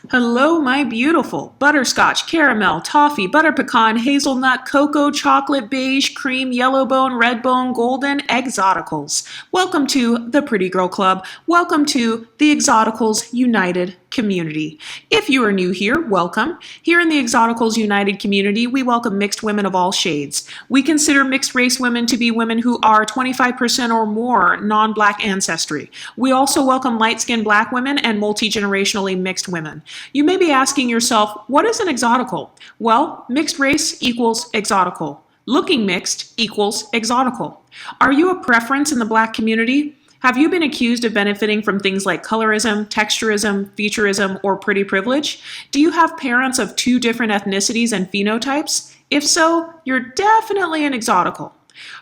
Hello, my beautiful butterscotch, caramel, toffee, butter pecan, hazelnut, cocoa, chocolate, beige, cream, yellow bone, red bone, golden exoticals. Welcome to the Pretty Girl Club. Welcome to the Exoticals United community. If you are new here, welcome. Here in the Exoticals United community, we welcome mixed women of all shades. We consider mixed race women to be women who are 25% or more non-black ancestry. We also welcome light-skinned black women and multi-generationally mixed women. You may be asking yourself, what is an exotical? Well, mixed race equals exotical. Looking mixed equals exotical. Are you a preference in the black community? Have you been accused of benefiting from things like colorism, texturism, featureism, or pretty privilege? Do you have parents of two different ethnicities and phenotypes? If so, you're definitely an exotical.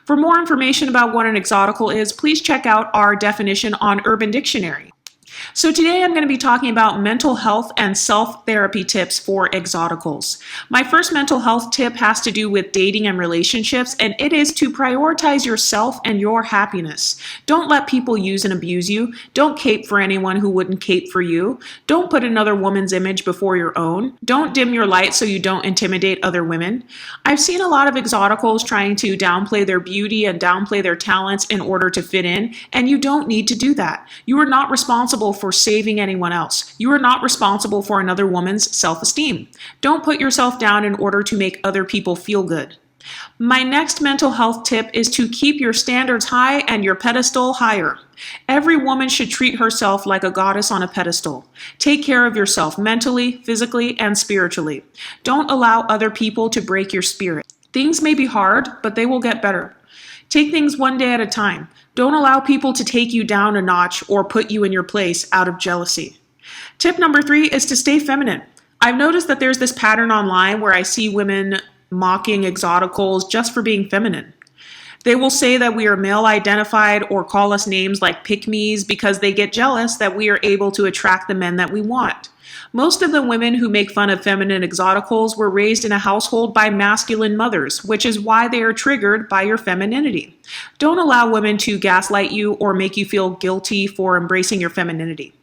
For more information about what an exotical is, please check out our definition on Urban Dictionary. So today I'm going to be talking about mental health and self-therapy tips for exoticals. My first mental health tip has to do with dating and relationships, and it is to prioritize yourself and your happiness. Don't let people use and abuse you. Don't cape for anyone who wouldn't cape for you. Don't put another woman's image before your own. Don't dim your light so you don't intimidate other women. I've seen a lot of exoticals trying to downplay their beauty and downplay their talents in order to fit in, and you don't need to do that. You are not responsible for saving anyone else. You are not responsible for another woman's self-esteem. Don't put yourself down in order to make other people feel good. My next mental health tip is to keep your standards high and your pedestal higher. Every woman should treat herself like a goddess on a pedestal. Take care of yourself mentally, physically, and spiritually. Don't allow other people to break your spirit. Things may be hard, but they will get better. Take things one day at a time. Don't allow people to take you down a notch or put you in your place out of jealousy. Tip number 3 is to stay feminine. I've noticed that there's this pattern online where I see women mocking exoticals just for being feminine. They will say that we are male identified or call us names like pick-me's because they get jealous that we are able to attract the men that we want. Most of the women who make fun of feminine exoticals were raised in a household by masculine mothers, which is why they are triggered by your femininity. Don't allow women to gaslight you or make you feel guilty for embracing your femininity.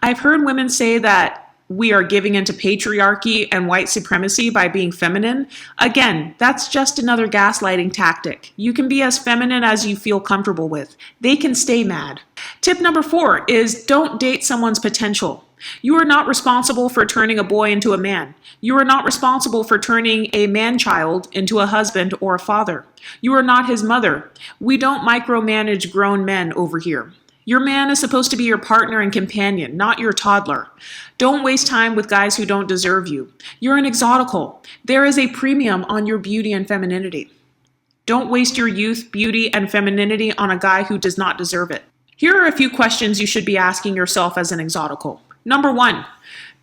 I've heard women say that we are giving into patriarchy and white supremacy by being feminine. Again, that's just another gaslighting tactic. You can be as feminine as you feel comfortable with. They can stay mad. Tip number 4 is don't date someone's potential. You are not responsible for turning a boy into a man. You are not responsible for turning a man-child into a husband or a father. You are not his mother. We don't micromanage grown men over here. Your man is supposed to be your partner and companion, not your toddler. Don't waste time with guys who don't deserve you. You're an exotical. There is a premium on your beauty and femininity. Don't waste your youth, beauty, and femininity on a guy who does not deserve it. Here are a few questions you should be asking yourself as an exotical. Number 1,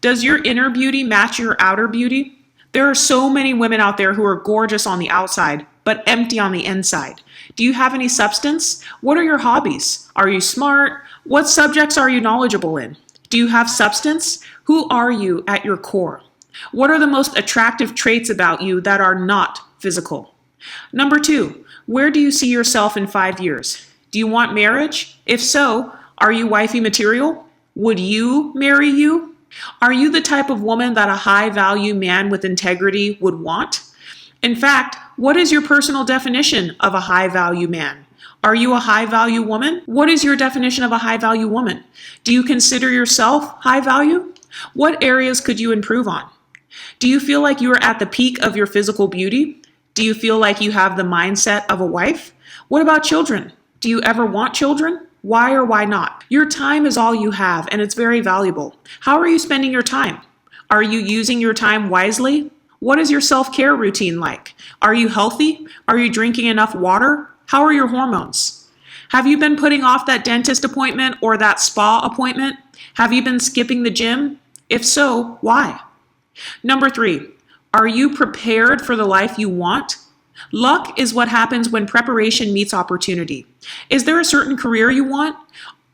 does your inner beauty match your outer beauty? There are so many women out there who are gorgeous on the outside, but empty on the inside. Do you have any substance? What are your hobbies? Are you smart? What subjects are you knowledgeable in? Do you have substance? Who are you at your core? What are the most attractive traits about you that are not physical? Number 2, where do you see yourself in 5 years? Do you want marriage? If so, are you wifey material? Would you marry you? Are you the type of woman that a high-value man with integrity would want? In fact, what is your personal definition of a high-value man? Are you a high-value woman? What is your definition of a high-value woman? Do you consider yourself high-value? What areas could you improve on? Do you feel like you are at the peak of your physical beauty? Do you feel like you have the mindset of a wife? What about children? Do you ever want children? Why or why not? Your time is all you have, and it's very valuable. How are you spending your time? Are you using your time wisely? What is your self-care routine like? Are you healthy? Are you drinking enough water? How are your hormones? Have you been putting off that dentist appointment or that spa appointment? Have you been skipping the gym? If so, why? Number 3, are you prepared for the life you want? Luck is what happens when preparation meets opportunity. Is there a certain career you want?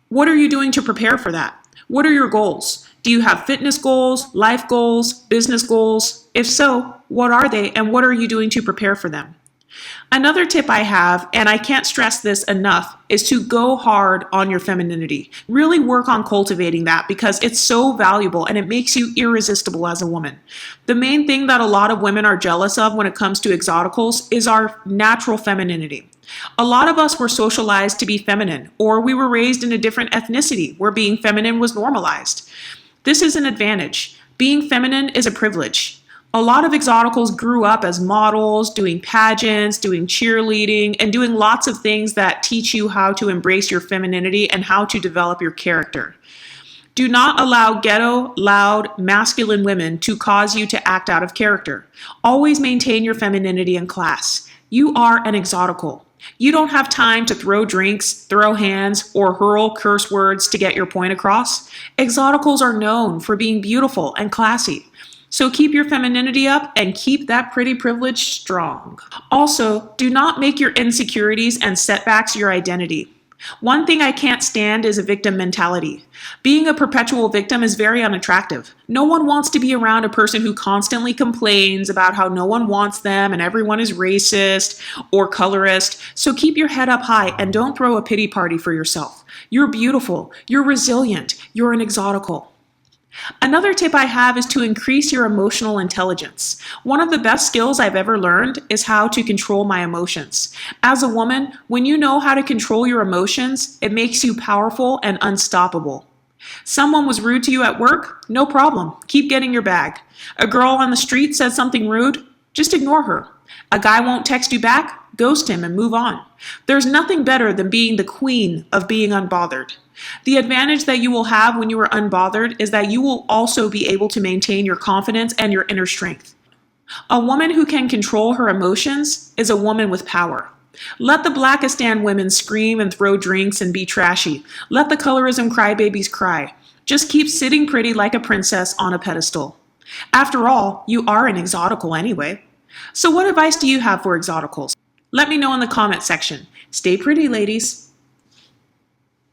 What are you doing to prepare for that? What are your goals? Do you have fitness goals, life goals, business goals? If so, what are they and what are you doing to prepare for them? Another tip I have, and I can't stress this enough, is to go hard on your femininity. Really work on cultivating that because it's so valuable and it makes you irresistible as a woman. The main thing that a lot of women are jealous of when it comes to exoticals is our natural femininity. A lot of us were socialized to be feminine, or we were raised in a different ethnicity where being feminine was normalized. This is an advantage. Being feminine is a privilege. A lot of exoticals grew up as models, doing pageants, doing cheerleading, and doing lots of things that teach you how to embrace your femininity and how to develop your character. Do not allow ghetto, loud, masculine women to cause you to act out of character. Always maintain your femininity and class. You are an exotical. You don't have time to throw drinks, throw hands, or hurl curse words to get your point across. Exoticals are known for being beautiful and classy. So keep your femininity up and keep that pretty privilege strong. Also, do not make your insecurities and setbacks your identity. One thing I can't stand is a victim mentality. Being a perpetual victim is very unattractive. No one wants to be around a person who constantly complains about how no one wants them and everyone is racist or colorist. So keep your head up high and don't throw a pity party for yourself. You're beautiful, you're resilient, you're an exotical. Another tip I have is to increase your emotional intelligence. One of the best skills I've ever learned is how to control my emotions. As a woman, when you know how to control your emotions, it makes you powerful and unstoppable. Someone was rude to you at work? No problem. Keep getting your bag. A girl on the street said something rude? Just ignore her. A guy won't text you back? Ghost him and move on. There's nothing better than being the queen of being unbothered. The advantage that you will have when you are unbothered is that you will also be able to maintain your confidence and your inner strength. A woman who can control her emotions is a woman with power. Let the Blackistan women scream and throw drinks and be trashy. Let the colorism crybabies cry. Just keep sitting pretty like a princess on a pedestal. After all, you are an exotical anyway. So what advice do you have for exoticals? Let me know in the comment section. Stay pretty, ladies.